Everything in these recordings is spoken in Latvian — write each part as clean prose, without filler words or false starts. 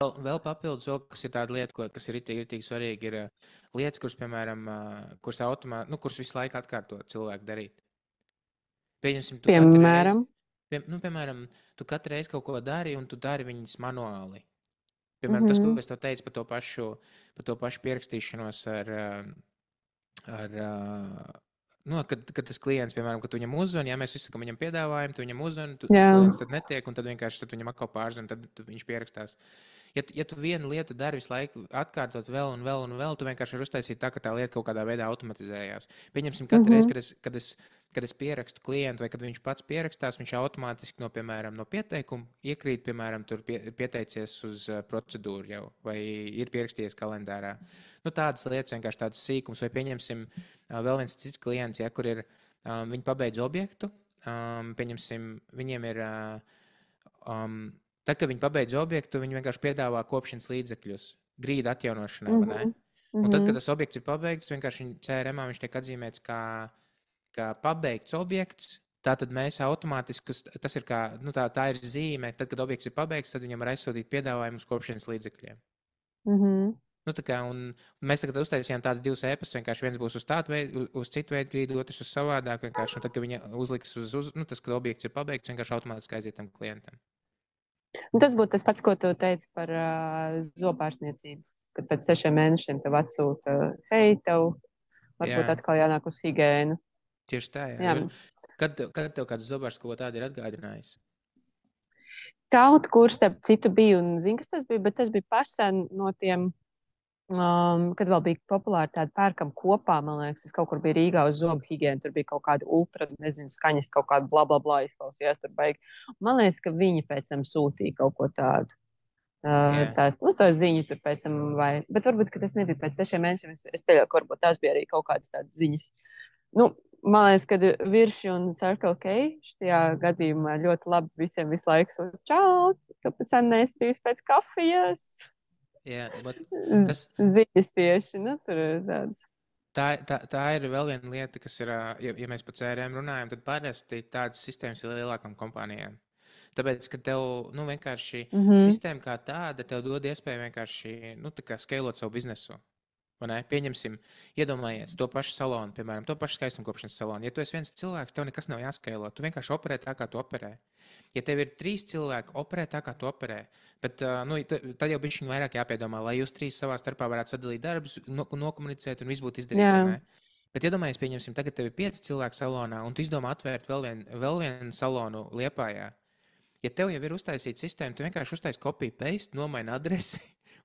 Vēl papildus, kas ir tāda lieta, kas ir ritīgi svarīga, ir lietas, kuras, piemēram, kuras visu laiku atkārto cilvēku darīt. Pieņemsim, tu Piemēram, tu katru reizi kaut ko dari, un tu dari viņas manuāli. Piemēram, tas, ko es tev teicu par to pašu pierakstīšanos kad tas klients, piemēram, kad tu viņam uzzvani, ja mēs visi, ka viņam piedāvājam, tu viņam uzzvani, klients tad netiek, un tad vienkārši tad viņam atkal pārzvani, tad viņš pierakstās. Ja tu vienu lietu dari visu laiku, atkārtot vēl un vēl un vēl, tu vienkārši vari uztaisīt tā, ka tā lieta kaut kādā veidā automatizējās. Pieņemsim, katru reizi, kad es pierakstu klientu, vai kad viņš pats pierakstās, viņš automātiski no pieteikuma iekrīt, piemēram, tur pieteicies uz procedūru jau, vai ir pierakstījies kalendārā. Tādas lietas, vienkārši tādas sīkums, vai pieņemsim vēl viens cits klients, kur ir, viņi pabeidz objektu, pieņemsim, viņiem ir... Tad, kad viņi pabeidz objektu, viņi vienkārši piedāvā kopšanas līdzekļus grīdu atjaunošanai. Un tad, kad tas objekts ir pabeigts, vienkārši CRM viņš tiek atzīmēts kā pabeigts objekts. Tātad mēs automātiski, tas ir kā, tā ir zīme, tad, kad objekts ir pabeigts, tad viņam var aizsūtīt piedāvājumu uz kopšanas līdzekļiem. Un mēs tagad uztaisījām tādus 2 ēpastus, vienkārši viens būs uz citu veidu grīdu, otrs uz savādāk. Un tad, kad viņa uzliks tas, kad objekts ir pabeigts, vienkārši automātiski aiziet tam klientam. Tas būtu tas pats, ko tu teici par zobārstniecību. Kad pēc 6 mēnešiem tev atsūta, hei, tev varbūt atkal jānāk uz higiēnu. Tieši tā, jā. Kad tev kāds zobārs kaut ko tādu ir atgādinājis? Kaut kur starp citu bija, un zinu, kas tas bija, bet tas bija pasen no tiem, kad vēl bija populāri tādi pērkam kopā, man liekas, es kaut kur biju Rīgā uz zobu higiēnu, tur bija kaut kāda ultra, skaņas, kaut kāda bla bla bla izklausījās tur baigi. Man liekas, ka viņi pēc tam sūtīja kaut ko tādu. Tā ziņu tur pēc tam bet varbūt, ka tas nebija pēc 6 mēnešiem, es pieļauju, ka varbūt tās bija arī kaut kādas tādas ziņas. Man liekas, ka Virši un Circle K šajā gadījumā ļoti labi visiem visu laiku sūta čau, kāpēc neesi bijusi pēc kafijas? Jā, tas ziņas tieši, tur ir tāds. Tā ir vēl viena lieta, kas ir, ja mēs par CRM runājam, tad parasti tādas sistēmas ir lielākām kompānijām. Tāpēc, ka tev vienkārši sistēma kā tāda tev dod iespēju vienkārši skalot savu biznesu. Pieņemsim, iedomājies to pašu salonu, piemēram, to pašu skaistumkopšanas salonu. Ja tu esi viens cilvēks, tev nekas nav jāskailo. Tu vienkārši operē tā, kā tu operē. Ja tev ir 3 cilvēki, operē tā, kā tu operē. Bet tad jau bišķiņ vairāk jāpiedomā, lai jūs 3 savā starpā varētu sadalīt darbus, nokomunicēt un viss būtu izdarīts. Bet iedomājies, pieņemsim, tagad tev ir 5 cilvēku salonā un tu izdomā atvērt vēl vienu salonu Liepājā. Ja tev jau ir uztaisīta sistēma, tu vienkārši uztaisi copy-paste, nomaini adresi.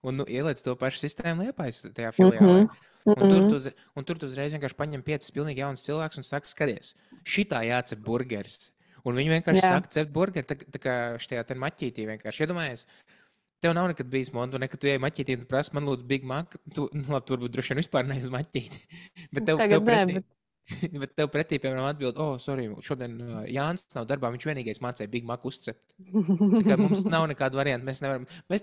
Un ieliec to pašu sistēmu Liepājas tajā filiālē. Un tur tu uzreiz vienkārši paņem 5 pilnīgi jaunas cilvēkus un saka, skaties, šitā jācep burgeris. Un viņi vienkārši saka, cept burgeri, tā kā štajā te maķītī vienkārši. Iedomājies, tev nav nekad bijis montu, nekad tu ej maķītī un tu prasi, man lūdzu Big Mac, tur būtu droši vien vispār nevis maķīti. Bet tev pretī, piemēram, atbild, sorry, šodien Jānis nav darbā, viņš vienīgais mācīja Big Mac uzcept. Tā kā mums nav nekāda varianta, mēs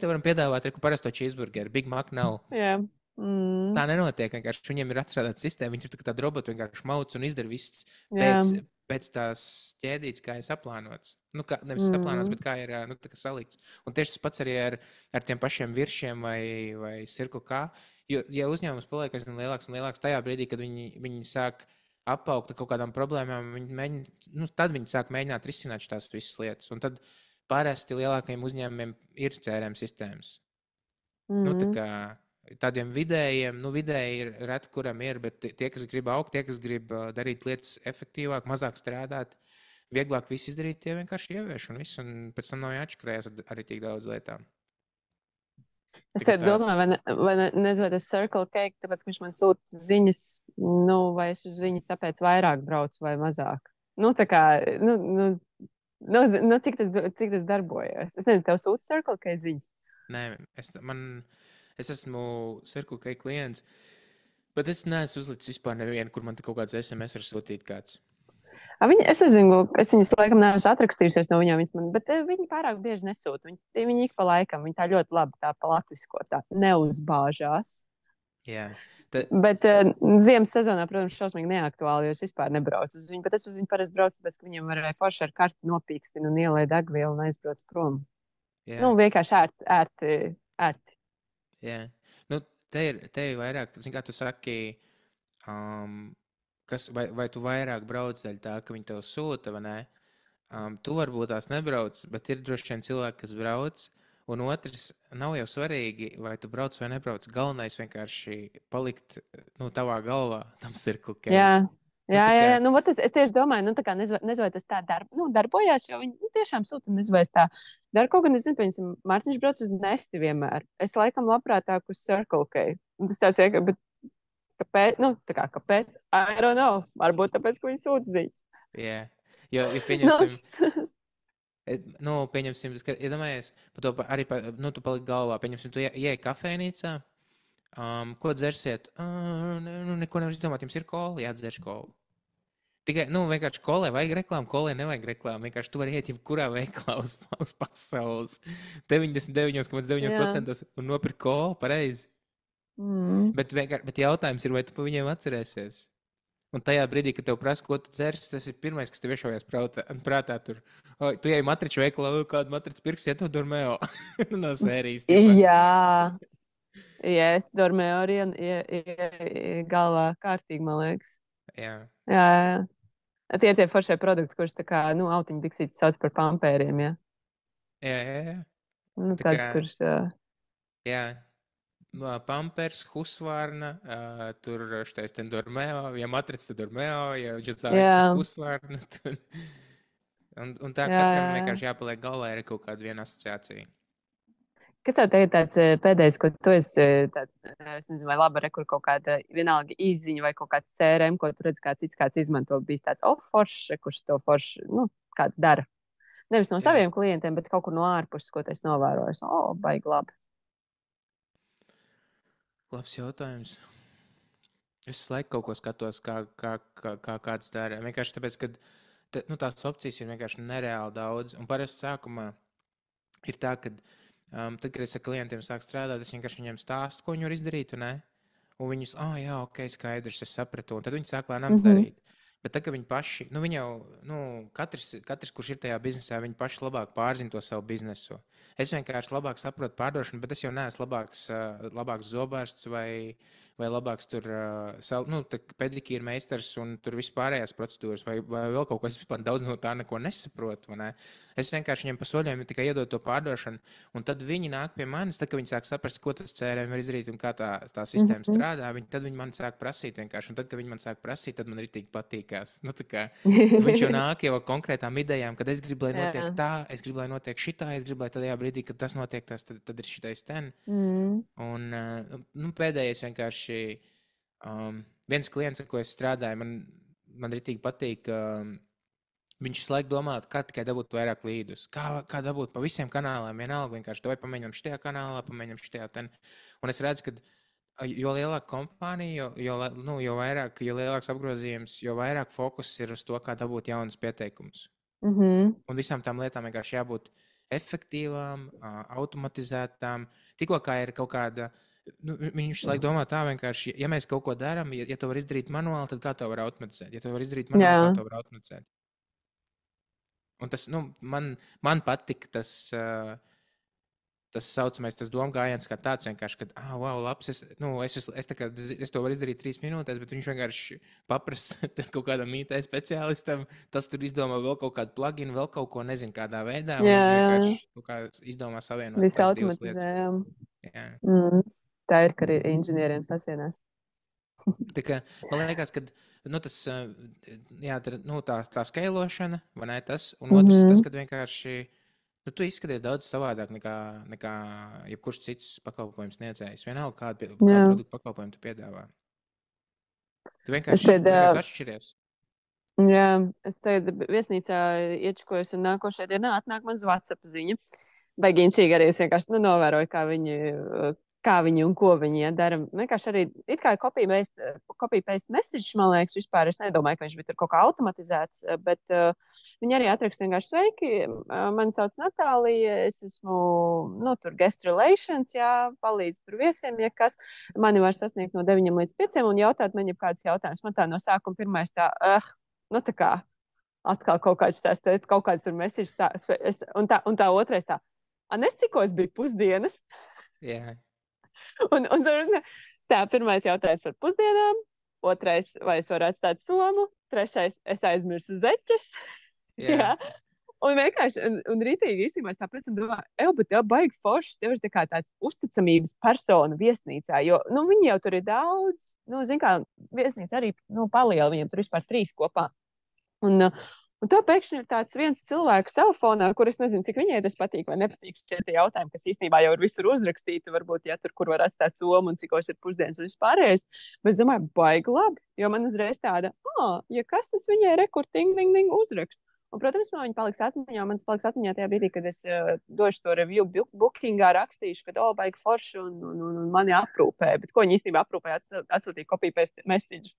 te varam piedāvāt parasto cheeseburgeru, Big Mac nav. Tā nenotiek, vienkārši viņiem ir atstrādāta sistēma, viņi ir tādi roboti vienkārši mauc un izdara viss pēc tās ķēdītes, kā ir saplānots. Nevis saplānots, bet kā ir salikts. Un tieši tas pats arī ar tiem pašiem Viršiem vai Circle K. Jo, ja uzņēmums paliek aizvien lielāks un lielāks tajā brīdī, kad viņi sāk apaugt ar kaut kādām problēmām, tad viņi sāk mēģināt risināt šīs visas lietas. Un tad parasti lielākajiem uzņēmumiem ir CRM sistēmas. Tādiem vidējiem, vidēji ir reti, kuram ir, bet tie, kas grib augt, tie, kas grib darīt lietas efektīvāk, mazāk strādāt, vieglāk visu izdarīt, tie vienkārši ievieš un viss, un pēc tam nav jāatškrējas arī tik daudz lietām. Es te domāju, vai nezinu, vai tas Circle K, tāpēc, ka viņš man sūta ziņas, vai es uz viņu tāpēc vairāk braucu vai mazāk. Cik tas darbojas? Es nezinu, tev sūta Circle K ziņas? Nē, es esmu Circle K klients, bet es neesmu uzlicis vispār nevienu, kur man te kaut kāds SMS var sūtīt kāds. Es nezinu, es viņas laikam neesmu atrakstījusies no viņām, bet viņi pārāk bieži nesūta. Viņi ik pa laikam, viņi tā ļoti labi tā pa latvisko tā neuzbāžās. Jā. Bet ziemas sezonā, protams, šausmīgi neaktuāli, jo es vispār nebraucu uz viņu, bet es uz viņu parasti braucu, tāpēc, ka viņiem varēja forši ar karti nopīkstina un ielēja degvielu un aizbrauc prom. Jā. Vienkārši ērti ērti. Jā. Nu, te ir vairāk, zin, kā tu saki, vai tu vairāk brauc dēļ tā, ka viņi tev sūta, vai ne? Tu varbūt tās nebrauc, bet ir droši vien cilvēki, kas brauc. Un otrs, nav jau svarīgi, vai tu brauc vai nebrauc. Galvenais vienkārši palikt, tavā galvā tam Circle K. Jā. Nu, es tieši domāju, tā kā nezinu, vai tas tā darbojās, jo viņi tiešām sūta, nezinu, vai es tā daru. Kaut gan es zinu, piemēram, Mārtiņš brauc uz Nesti vienmēr. Es laikam labprātāk uz Circle K. Un tas tāds, bet kāpēc? Kāpēc? I don't know. Varbūt tāpēc, ka viņi sūta ziņas. Jā, jo pieņemsim. Pieņemsim, ka iedomājies, par to arī, tu paliki galvā. Pieņemsim, tu ieej kafejnīcā. Ko dzersiet? Neko nevar izdomāt. Jums ir kola? Jā, dzerš kolu. Tikai, vienkārši kolē vajag reklāmu, kolē nevajag reklāmu. Vienkārši tu vari iet jebkurā veikalā uz pasaules 99,9% un nopirkt kolu pareizi. Bet jautājums ir, vai tu pa viņiem atcerēsies? Un tajā brīdī, kad tev prasa, ko tu dzersi, tas ir pirmais, kas tev iešaujās prātā. Tu ej matriču veikalā, kādu matriču pirks, ja tu Dormeo no sērijas. Jā, es Dormeo arī galvā kārtīgi, man liekas. Jā. Tie ir tie foršie produkti, kurus tā kā, autiņu biksītes sauc par pampēriem, jā. Jā. Tāds, kurš... Jā. Pampers, Husqvarna, tur štais ten Dormeo, ja matrica tad Dormeo, ja džazājas tad Husqvarna. Un tā katram vienkārši jāpaliek galvā ir kaut kāda viena asociācija. Kas tev tagad tāds pēdējais, ko tu esi, es nezinu, vai laba rekur kaut kāda vienalga izziņa vai kaut kāds CRM, ko tu redz kāds izmanto, bijis tāds foršs, kurš to forši, kāds dara. Nevis no saviem klientiem, bet kaut kur no ārpuses, ko tu esi novērojis. Baigi labi. Labs jautājums. Es laiku kaut ko skatos, kā kāds dara. Vienkārši tāpēc, ka tās opcijas ir vienkārši nereāli daudz. Un parasti sākumā ir tā, ka tad, kad es ar klientiem sāku strādāt, es vienkārši viņiem stāstu, ko viņi var izdarīt. Un viņus, jā, ok, skaidrs, es sapratu. Un tad viņi sāk lēnām darīt. Bet tā, ka viņi paši, viņi jau, katrs, kurš ir tajā biznesā, viņi paši labāk pārzina to savu biznesu. Es vienkārši labāk saprotu pārdošanu, bet es jau neesmu labāks zobārsts vai labāks tur, pedikīra meistars un tur vispārējās procedūras vai vēl kaut ko. Es vispār daudz no tā neko nesaprotu. Ne? Es vienkārši viņiem pa soļiem tikai iedodu to pārdošanu, un tad viņi nāk pie manis, tad, kad viņi sāk saprast, ko tas CRM var izdarīt un kā tā sistēma strādā, tad viņi man sāk prasīt vienkārši, un tad, kad viņi man sāk prasīt, tad man ritīgi patīkās. Viņš jau nāk jau konkrētām idejām, kad es gribu, lai notiek tā, es gribu, lai notiek šitā, es gribu, lai tajā brīdī, kad tas notiek, tad ir šitais ten. Un pēdējais vienkārši, viens klients, ar ko es strādāju, man ritīgi patīk, viņš visu domā, kā tikai dabūt vairāk līdus. Kā dabūt pa visiem kanāliem, vienalga vienkārši. Vai pamēģinām šitajā kanālā, pamēģinām šitajā ten. Un es redzu, ka jo lielāka kompānija, jo lielāks apgrozījums, jo vairāk fokus ir uz to, kā dabūt jaunas pieteikumus. Un visām tām lietām vienkārši jābūt efektīvām, automatizētām. Tikko kā ir kaut kāda, viņš laiku domā tā vienkārši, ja mēs kaut ko darām, ja to var izdarīt manuāli, tad kā to var automatizēt? Ja to var izdarīt manuāli, kā to var automatizēt? Un tas, man patika tas saucamais, tas domgājiens kā tāds vienkārši, kad, wow, labs, es to varu izdarīt 3 minūtēs, bet viņš vienkārši paprasa kaut kādam IT speciālistam, tas tur izdomā vēl kaut kādu pluginu, vēl kaut ko, nezinu, kādā veidā, un vienkārši kaut kā izdomā savienot tās divas lietas. Tā ir, ka arī inženieriem sasienās. Tā kā, man liekas, ka tā skailošana, vai ne tas, un otrs tas, kad vienkārši tu izskaties daudz savādāk nekā jebkurš cits pakalpojums sniedzējs. Vienalga, kādu produktu pakalpojumu tu piedāvā. Tu vienkārši atšķiries. Jā, es tagad viesnīcā iečukojos, un nākošajā dienā atnāk man WhatsApp ziņa. Baigi inčīgi arī es vienkārši novēroju, kā viņi un ko viņi dara. Vienkārši arī it kā copy-paste message, man liekas, vispār es nedomāju, ka viņš bija tur kaut kā automatizēts, bet viņi arī atraksta vienkārši sveiki. Mani sauc Natālija, es esmu, tur guest relations, palīdzu tur viesiem, ja kas. Mani var sasniegt no 9 līdz 5 un jautāt man, ja kāds jautājums. Man tā no sākuma pirmais tā, tā kā atkal kaut kāds kaut kāds tur message tā, un tā otrais tā, nes cikos bija pusdienas? Jā. Un tā pirmais jautājums par pusdienām, otrais, vai es varu atstāt somu, trešais, es aizmirsu zeķes. Jā. Jā. Un vienkārši, un rītīgi īstenībā es tāpēc domāju, bet tev baigi foršs, tev ir tā kā tāds uzticamības persona viesnīcā, jo, viņi jau tur ir daudz, kā, viesnīca arī, paliela, viņiem tur vispār 3 kopā. Un tā pēkšņi ir tāds viens cilvēks telefonā, kur es nezinu, cik viņai tas patīk vai nepatīk šie jautājumi, kas īstenībā jau ir visur uzrakstīti, varbūt, ja tur, kur var atstāt somu un cikos ir pusdienas un vispārējais. Bet es domāju, baigi labi, jo man uzreiz tāda, ja kas tas viņai rekurting, uzrakst. Un, protams, man viņa paliks atmiņā. Man paliks atmiņā tajā brīdī, kad es došu to review bookingā, rakstīšu, ka baigi forši un mani aprūpē. Bet ko viņi īstenībā aprūpē, atsūtīja copy-paste message.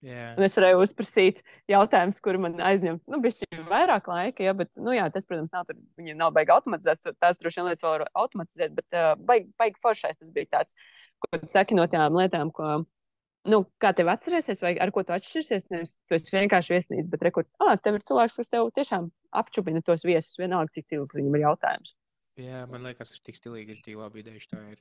Yeah. Un es varēju uzprasīt jautājumus, kuri man aizņem, bišķi vairāk laika, ja, bet, tas, protams, viņiem nav baigi automatizēts, tās droši vien lietas vēl var automatizēt, bet baigi foršais tas bija tāds, ko tu saki no tām lietām, ko, kā tev atcerēsies, vai ar ko tu atšķirsies, nevis tu esi vienkārši viesnīca, bet rekur, tev ir cilvēks, kas tev tiešām apčubina tos viesus, vienalga, cik cils viņam ir jautājums. Jā, man liekas, tas ir tik stilīgi, ir tik labi ideja, tā ir.